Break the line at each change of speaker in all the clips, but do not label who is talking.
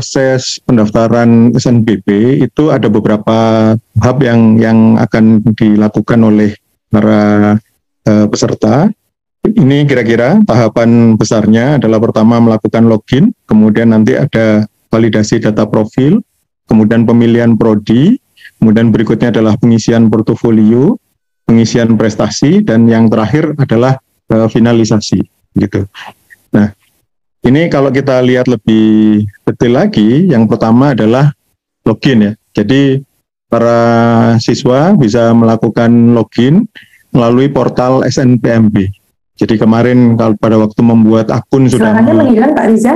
proses pendaftaran SNBP itu ada beberapa tahap yang akan dilakukan oleh para peserta. Ini kira-kira tahapan besarnya adalah pertama melakukan login, kemudian nanti ada validasi data profil, kemudian pemilihan prodi, kemudian berikutnya adalah pengisian portofolio, pengisian prestasi, dan yang terakhir adalah finalisasi gitu. Nah, ini kalau kita lihat lebih detail lagi, yang pertama adalah login ya. Jadi para siswa bisa melakukan login melalui portal SNPMB. Jadi kemarin kalau pada waktu membuat akun sudah.
Suaranya menghilang Pak Riza?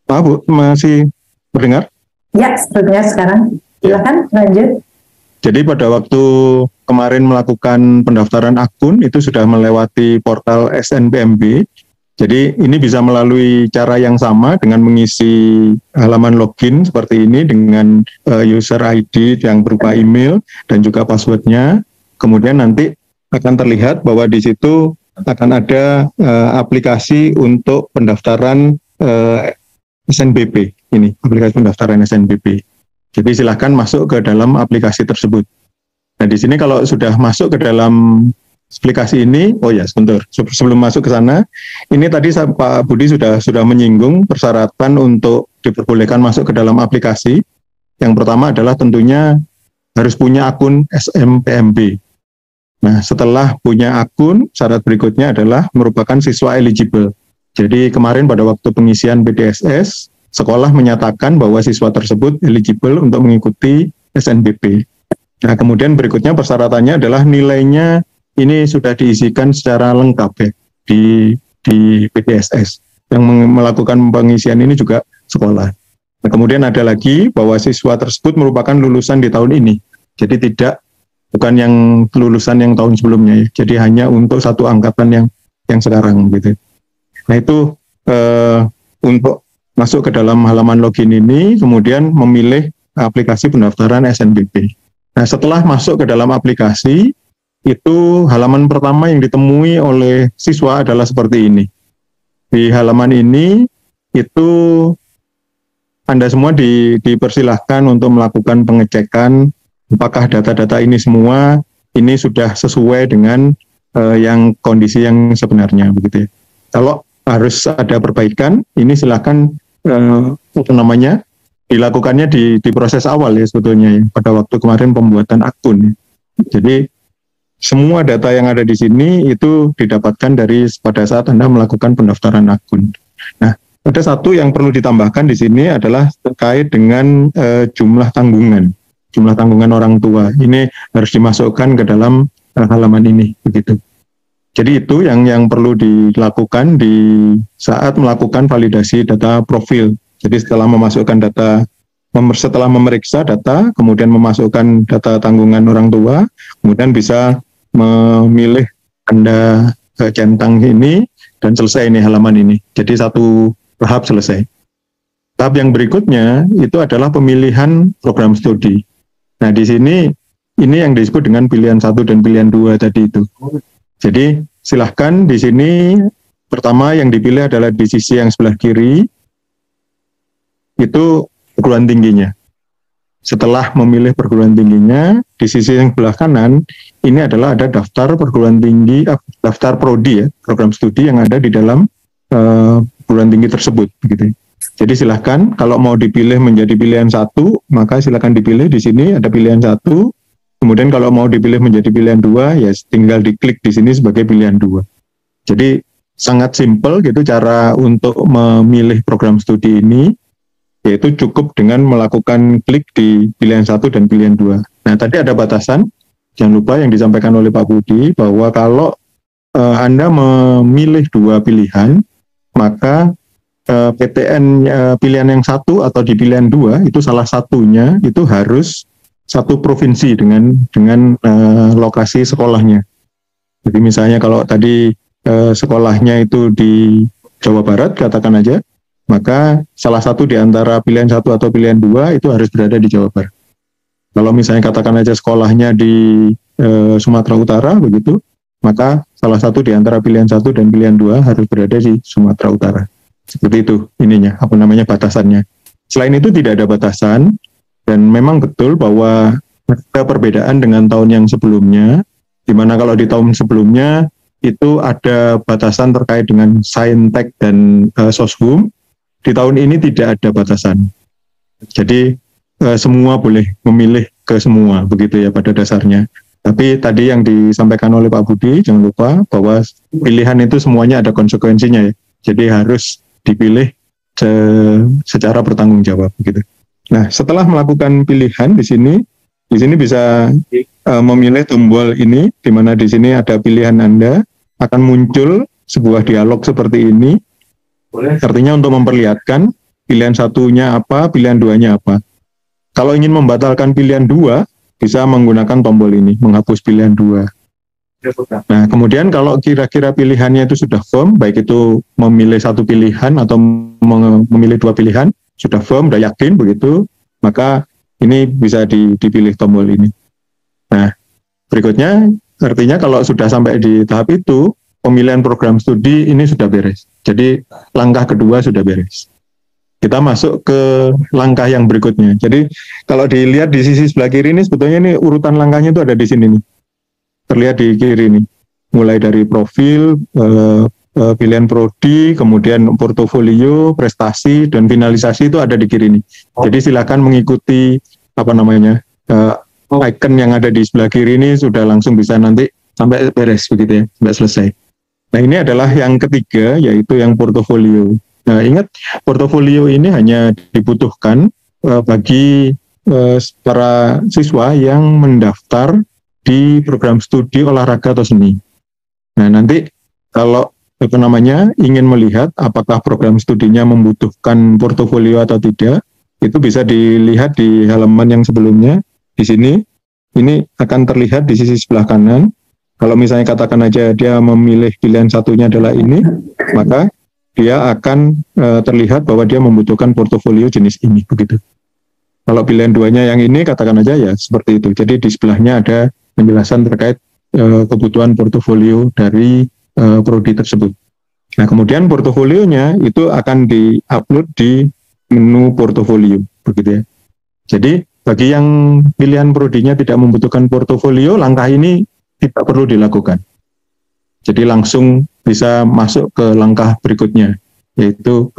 Pak Bu, masih mendengar?
Ya, terdengar sekarang. Silakan lanjut.
Jadi pada waktu kemarin melakukan pendaftaran akun itu sudah melewati portal SNPMB. Jadi ini bisa melalui cara yang sama dengan mengisi halaman login seperti ini dengan user ID yang berupa email dan juga passwordnya. Kemudian nanti akan terlihat bahwa di situ akan ada aplikasi untuk pendaftaran SNBP ini, aplikasi pendaftaran SNBP. Jadi silahkan masuk ke dalam aplikasi tersebut. Nah di sini kalau sudah masuk ke dalam aplikasi ini, oh ya sebentar, sebelum masuk ke sana, ini tadi Pak Budi sudah menyinggung persyaratan untuk diperbolehkan masuk ke dalam aplikasi. Yang pertama adalah tentunya harus punya akun SNPMB. Nah, setelah punya akun, syarat berikutnya adalah merupakan siswa eligible. Jadi kemarin pada waktu pengisian PDSS, sekolah menyatakan bahwa siswa tersebut eligible untuk mengikuti SNBP. Nah, kemudian berikutnya persyaratannya adalah nilainya ini sudah diisikan secara lengkap ya di PDSS. Yang melakukan pengisian ini juga sekolah. Nah, kemudian ada lagi bahwa siswa tersebut merupakan lulusan di tahun ini. Jadi bukan yang lulusan yang tahun sebelumnya ya. Jadi hanya untuk satu angkatan yang sekarang gitu. Nah itu untuk masuk ke dalam halaman login ini, kemudian memilih aplikasi pendaftaran SNBP. Nah setelah masuk ke dalam aplikasi, itu halaman pertama yang ditemui oleh siswa adalah seperti ini. Di halaman ini itu Anda semua dipersilahkan untuk melakukan pengecekan apakah data-data ini semua ini sudah sesuai dengan yang kondisi yang sebenarnya begitu ya. Kalau harus ada perbaikan, ini silakan dilakukannya di proses awal ya sebetulnya ya, pada waktu kemarin pembuatan akun. Jadi semua data yang ada di sini itu didapatkan pada saat Anda melakukan pendaftaran akun. Nah, ada satu yang perlu ditambahkan di sini adalah terkait dengan jumlah tanggungan orang tua. Ini harus dimasukkan ke dalam halaman ini begitu. Jadi itu yang perlu dilakukan di saat melakukan validasi data profil. Jadi setelah memeriksa data, kemudian memasukkan data tanggungan orang tua, kemudian bisa memilih Anda centang ini dan selesai ini halaman ini. Jadi satu tahap selesai. Tahap yang berikutnya itu adalah pemilihan program studi. Nah di sini ini yang disebut dengan pilihan 1 dan pilihan 2 tadi itu. Jadi silahkan di sini pertama yang dipilih adalah di sisi yang sebelah kiri itu perguruan tingginya. Setelah memilih perguruan tingginya, di sisi yang sebelah kanan ini adalah ada daftar perguruan tinggi, daftar prodi ya, program studi yang ada di dalam perguruan tinggi tersebut. Begitu. Jadi silahkan kalau mau dipilih menjadi pilihan 1, maka silahkan dipilih di sini ada pilihan 1. Kemudian kalau mau dipilih menjadi pilihan 2, ya tinggal diklik di sini sebagai pilihan 2. Jadi sangat simpel gitu cara untuk memilih program studi ini. Yaitu cukup dengan melakukan klik di pilihan 1 dan pilihan 2. Nah tadi ada batasan, jangan lupa yang disampaikan oleh Pak Budi, bahwa kalau Anda memilih 2 pilihan, maka PTN pilihan yang 1 atau di pilihan 2, itu salah satunya itu harus satu provinsi dengan lokasi sekolahnya. Jadi misalnya kalau tadi sekolahnya itu di Jawa Barat, katakan aja, maka salah satu di antara pilihan 1 atau pilihan 2 itu harus berada di Jawa Barat. Kalau misalnya katakan aja sekolahnya di Sumatera Utara begitu, maka salah satu di antara pilihan 1 dan pilihan 2 harus berada di Sumatera Utara. Seperti itu ininya, batasannya. Selain itu tidak ada batasan, dan memang betul bahwa ada perbedaan dengan tahun yang sebelumnya, di mana kalau di tahun sebelumnya itu ada batasan terkait dengan Saintek dan Soshum. Di tahun ini tidak ada batasan. Jadi semua boleh memilih ke semua, begitu ya pada dasarnya. Tapi tadi yang disampaikan oleh Pak Budi, jangan lupa bahwa pilihan itu semuanya ada konsekuensinya ya. Jadi harus dipilih secara bertanggung jawab begitu. Nah, setelah melakukan pilihan di sini bisa memilih tombol ini, di mana di sini ada pilihan Anda, akan muncul sebuah dialog seperti ini. Artinya untuk memperlihatkan pilihan satunya apa, pilihan duanya apa. Kalau ingin membatalkan pilihan dua, bisa menggunakan tombol ini, menghapus pilihan dua. Nah, kemudian kalau kira-kira pilihannya itu sudah firm, baik itu memilih satu pilihan atau memilih dua pilihan, sudah firm, sudah yakin begitu, maka ini bisa dipilih tombol ini. Nah, berikutnya, artinya kalau sudah sampai di tahap itu, pemilihan program studi ini sudah beres. Jadi, langkah kedua sudah beres. Kita masuk ke langkah yang berikutnya. Jadi kalau dilihat di sisi sebelah kiri ini sebetulnya ini urutan langkahnya itu ada di sini nih. Terlihat di kiri ini. Mulai dari profil, pilihan prodi, kemudian portofolio, prestasi, dan finalisasi itu ada di kiri ini. Jadi silakan mengikuti icon yang ada di sebelah kiri ini sudah langsung bisa nanti sampai beres begitu ya, sampai selesai. Nah, ini adalah yang ketiga, yaitu yang portofolio. Nah, ingat, portofolio ini hanya dibutuhkan bagi para siswa yang mendaftar di program studi olahraga atau seni. Nah, nanti kalau ingin melihat apakah program studinya membutuhkan portofolio atau tidak, itu bisa dilihat di halaman yang sebelumnya. Di sini, ini akan terlihat di sisi sebelah kanan. Kalau misalnya katakan aja dia memilih pilihan satunya adalah ini, maka dia akan terlihat bahwa dia membutuhkan portofolio jenis ini, begitu. Kalau pilihan duanya yang ini, katakan aja ya seperti itu. Jadi di sebelahnya ada penjelasan terkait kebutuhan portofolio dari prodi tersebut. Nah, kemudian portofolionya itu akan di-upload di menu portofolio, begitu ya. Jadi bagi yang pilihan prodinya tidak membutuhkan portofolio, langkah ini tidak perlu dilakukan. Jadi langsung bisa masuk ke langkah berikutnya, yaitu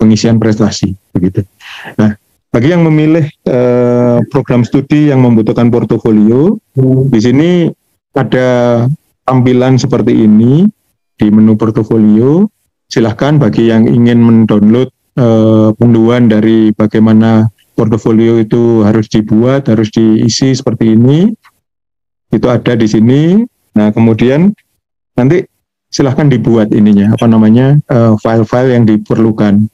pengisian prestasi, begitu. Nah, bagi yang memilih program studi yang membutuhkan portofolio, di sini ada tampilan seperti ini di menu portofolio. Silahkan bagi yang ingin mendownload panduan dari bagaimana portofolio itu harus dibuat, harus diisi seperti ini, itu ada di sini. Nah, kemudian nanti silahkan dibuat ininya, file-file yang diperlukan.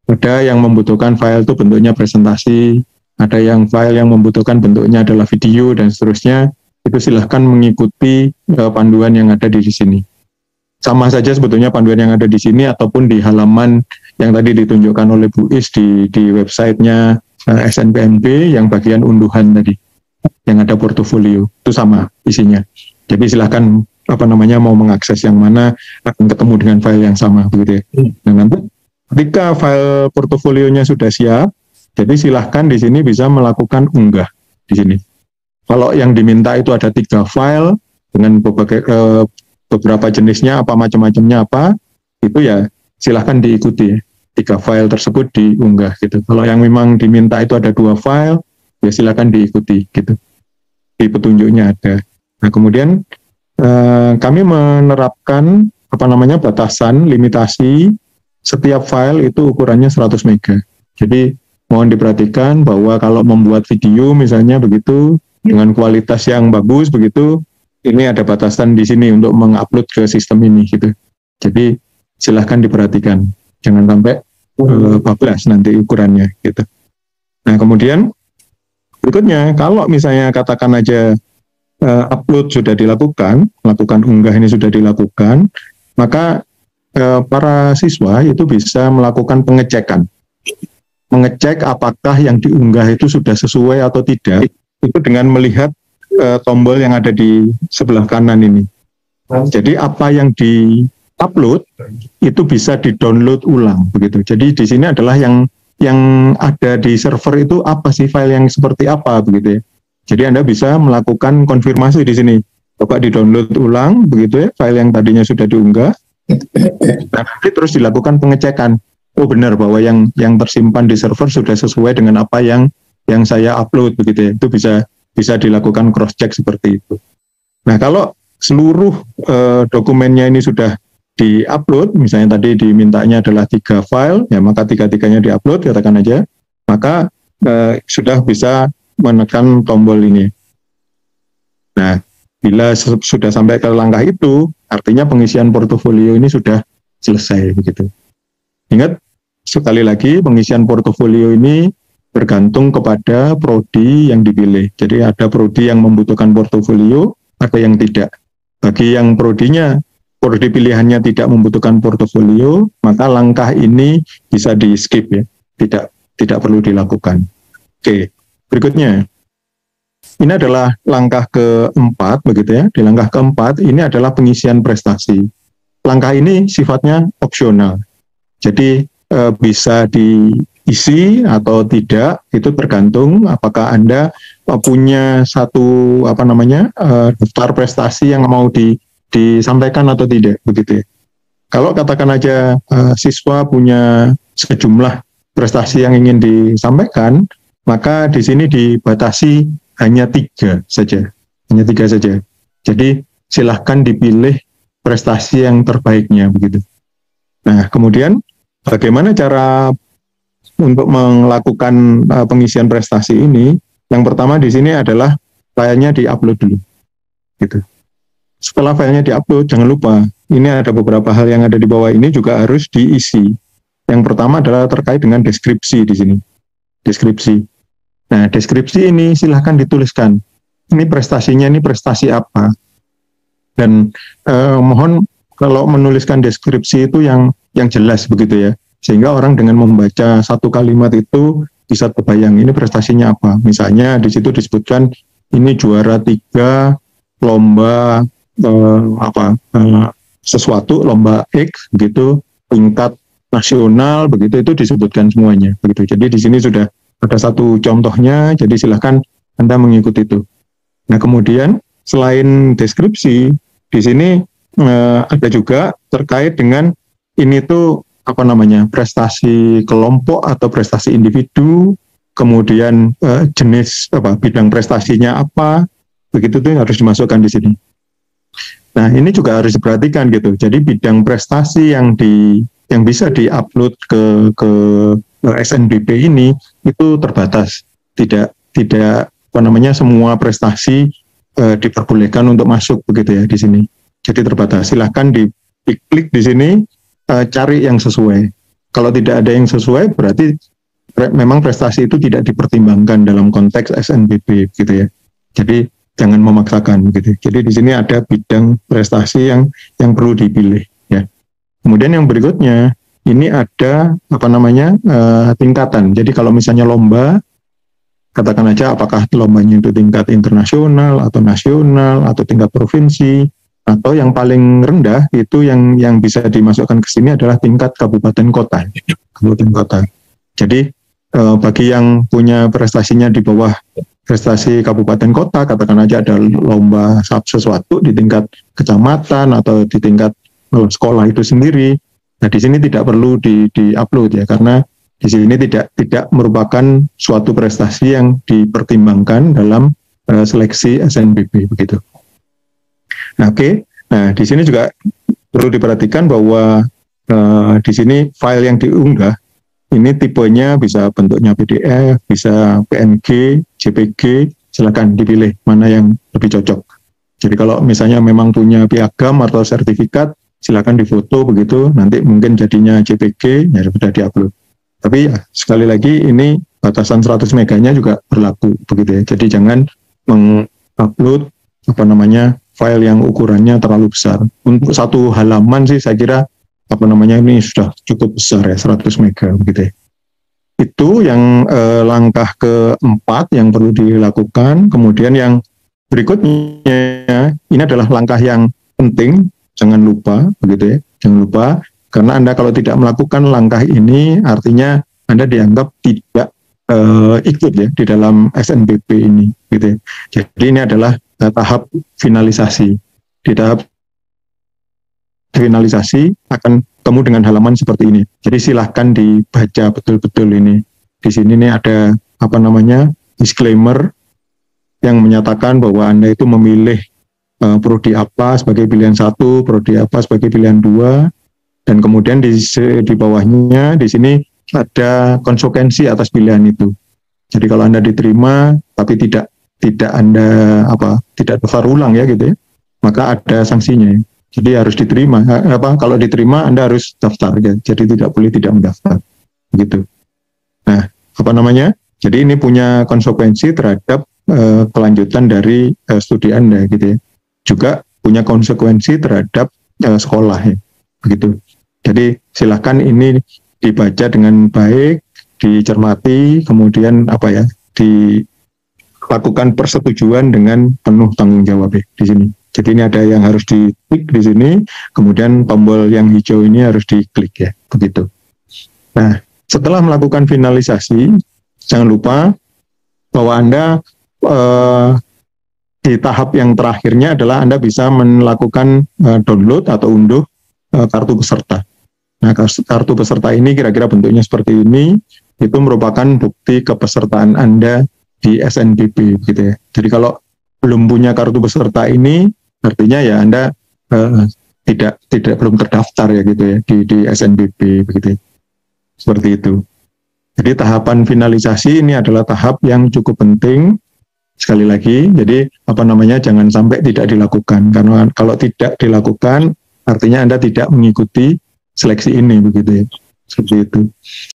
Ada yang membutuhkan file itu bentuknya presentasi, ada yang file yang membutuhkan bentuknya adalah video, dan seterusnya. Itu silahkan mengikuti panduan yang ada di sini. Sama saja sebetulnya panduan yang ada di sini ataupun di halaman yang tadi ditunjukkan oleh Bu Is di websitenya SNBMP yang bagian unduhan tadi, yang ada portofolio, itu sama isinya. Jadi silahkan mau mengakses yang mana akan ketemu dengan file yang sama, begitu ya. Nah, nanti ketika file portofolionya sudah siap, jadi silahkan di sini bisa melakukan unggah di sini. Kalau yang diminta itu ada 3 file dengan beberapa jenisnya, macam-macamnya itu ya silahkan diikuti. 3 file tersebut diunggah gitu. Kalau yang memang diminta itu ada 2 file, ya silahkan diikuti gitu. Di petunjuknya ada. Nah, kemudian kami menerapkan batasan, limitasi setiap file itu ukurannya 100 mega. Jadi mohon diperhatikan bahwa kalau membuat video misalnya begitu dengan kualitas yang bagus begitu, ini ada batasan di sini untuk mengupload ke sistem ini gitu. Jadi silahkan diperhatikan, jangan sampai bablas nanti ukurannya gitu. Nah, kemudian berikutnya, kalau misalnya katakan aja upload sudah dilakukan, melakukan unggah ini sudah dilakukan, maka para siswa itu bisa melakukan pengecekan. Mengecek apakah yang diunggah itu sudah sesuai atau tidak, itu dengan melihat tombol yang ada di sebelah kanan ini. Jadi apa yang di-upload itu bisa di-download ulang begitu. Jadi di sini adalah yang yang ada di server itu apa sih, file yang seperti apa begitu ya. Jadi Anda bisa melakukan konfirmasi di sini. Coba di-download ulang begitu ya, file yang tadinya sudah diunggah. Nah, nanti terus dilakukan pengecekan. Oh benar bahwa yang tersimpan di server sudah sesuai dengan apa yang saya upload begitu ya. Itu bisa dilakukan cross check seperti itu. Nah, kalau seluruh dokumennya ini sudah di-upload, misalnya tadi dimintanya adalah 3 file, ya maka 3-3-nya di-upload, katakan aja, maka sudah bisa menekan tombol ini. Nah, bila sudah sampai ke langkah itu, artinya pengisian portofolio ini sudah selesai begitu. Ingat, sekali lagi pengisian portofolio ini bergantung kepada prodi yang dipilih. Jadi ada prodi yang membutuhkan portofolio, ada yang tidak. Bagi yang prodi pilihannya tidak membutuhkan portofolio, maka langkah ini bisa di skip ya, tidak perlu dilakukan. Oke, berikutnya. Ini adalah langkah keempat begitu ya. Di langkah keempat ini adalah pengisian prestasi. Langkah ini sifatnya opsional. Jadi bisa diisi atau tidak, itu tergantung apakah Anda punya satu daftar prestasi yang mau disampaikan atau tidak begitu ya. Kalau katakan aja siswa punya sejumlah prestasi yang ingin disampaikan, maka di sini dibatasi hanya 3 saja. Jadi silahkan dipilih prestasi yang terbaiknya begitu. Nah, kemudian bagaimana cara untuk melakukan pengisian prestasi ini? Yang pertama di sini adalah filenya diupload dulu, gitu. Setelah filenya diupload, jangan lupa ini ada beberapa hal yang ada di bawah ini juga harus diisi. Yang pertama adalah terkait dengan deskripsi di sini. Deskripsi. Nah, deskripsi ini silahkan dituliskan. Ini prestasinya, ini prestasi apa? Dan mohon kalau menuliskan deskripsi itu yang jelas begitu ya, sehingga orang dengan membaca satu kalimat itu bisa terbayang ini prestasinya apa. Misalnya di situ disebutkan ini juara 3 lomba sesuatu, lomba X begitu, tingkat nasional begitu, itu disebutkan semuanya begitu. Jadi di sini sudah ada satu contohnya, jadi silahkan Anda mengikuti itu. Nah, kemudian selain deskripsi, di sini ada juga terkait dengan ini tuh prestasi kelompok atau prestasi individu, kemudian jenis bidang prestasinya apa, begitu tuh harus dimasukkan di sini. Nah, ini juga harus diperhatikan gitu. Jadi bidang prestasi yang bisa diupload ke SNBP ini itu terbatas. Tidak semua prestasi diperbolehkan untuk masuk begitu ya di sini. Jadi terbatas. Silahkan diklik di sini, cari yang sesuai. Kalau tidak ada yang sesuai, berarti memang prestasi itu tidak dipertimbangkan dalam konteks SNBP gitu ya. Jadi jangan memaksakan gitu. Jadi di sini ada bidang prestasi yang perlu dipilih ya. Kemudian yang berikutnya ini ada tingkatan. Jadi kalau misalnya lomba, katakan aja apakah lombanya itu tingkat internasional atau nasional atau tingkat provinsi, atau yang paling rendah itu yang bisa dimasukkan ke sini adalah tingkat kabupaten kota. Kabupaten kota. Jadi bagi yang punya prestasinya di bawah prestasi kabupaten kota, katakan aja ada lomba sesuatu di tingkat kecamatan atau di tingkat sekolah itu sendiri. Nah, di sini tidak perlu di-upload ya, karena di sini tidak merupakan suatu prestasi yang dipertimbangkan dalam seleksi SNBP begitu. Nah, oke. Nah, di sini juga perlu diperhatikan bahwa di sini file yang diunggah ini tipenya bisa bentuknya PDF, bisa PNG, JPG, silakan dipilih mana yang lebih cocok. Jadi kalau misalnya memang punya piagam atau sertifikat, silakan difoto begitu, nanti mungkin jadinya JPG, ya sudah diupload. Tapi ya, sekali lagi ini batasan 100 meganya juga berlaku begitu ya. Jadi jangan mengupload file yang ukurannya terlalu besar. Untuk satu halaman sih saya kira ini sudah cukup besar ya, 100 mega begitu ya. Itu yang langkah keempat yang perlu dilakukan. Kemudian yang berikutnya ini adalah langkah yang penting, jangan lupa begitu ya, jangan lupa, karena Anda kalau tidak melakukan langkah ini artinya Anda dianggap tidak ikut ya di dalam SNBP ini, gitu ya. Jadi ini adalah tahap finalisasi. Di tahap finalisasi akan ketemu dengan halaman seperti ini. Jadi silahkan dibaca betul-betul ini. Di sini nih ada disclaimer yang menyatakan bahwa Anda itu memilih prodi apa sebagai pilihan 1, prodi apa sebagai pilihan 2, dan kemudian di bawahnya di sini ada konsekuensi atas pilihan itu. Jadi kalau Anda diterima tapi tidak daftar ulang ya gitu ya, maka ada sanksinya. Jadi harus diterima. Kalau diterima Anda harus daftar ya. Jadi tidak boleh tidak mendaftar. Gitu. Nah, jadi ini punya konsekuensi terhadap kelanjutan dari studi Anda gitu ya. Juga punya konsekuensi terhadap sekolah ya. Begitu. Jadi silakan ini dibaca dengan baik, dicermati, kemudian dilakukan persetujuan dengan penuh tanggung jawab ya, di sini. Jadi ini ada yang harus diklik di sini, kemudian tombol yang hijau ini harus diklik ya, begitu. Nah, setelah melakukan finalisasi, jangan lupa bahwa Anda di tahap yang terakhirnya adalah Anda bisa melakukan download atau unduh kartu peserta. Nah, kartu peserta ini kira-kira bentuknya seperti ini, itu merupakan bukti kepesertaan Anda di SNBP gitu ya. Jadi kalau belum punya kartu peserta ini, artinya ya Anda belum terdaftar ya gitu ya di SNBP begitu ya. Seperti itu. Jadi tahapan finalisasi ini adalah tahap yang cukup penting. Sekali lagi, jadi jangan sampai tidak dilakukan, karena kalau tidak dilakukan artinya Anda tidak mengikuti seleksi ini begitu ya. Seperti itu.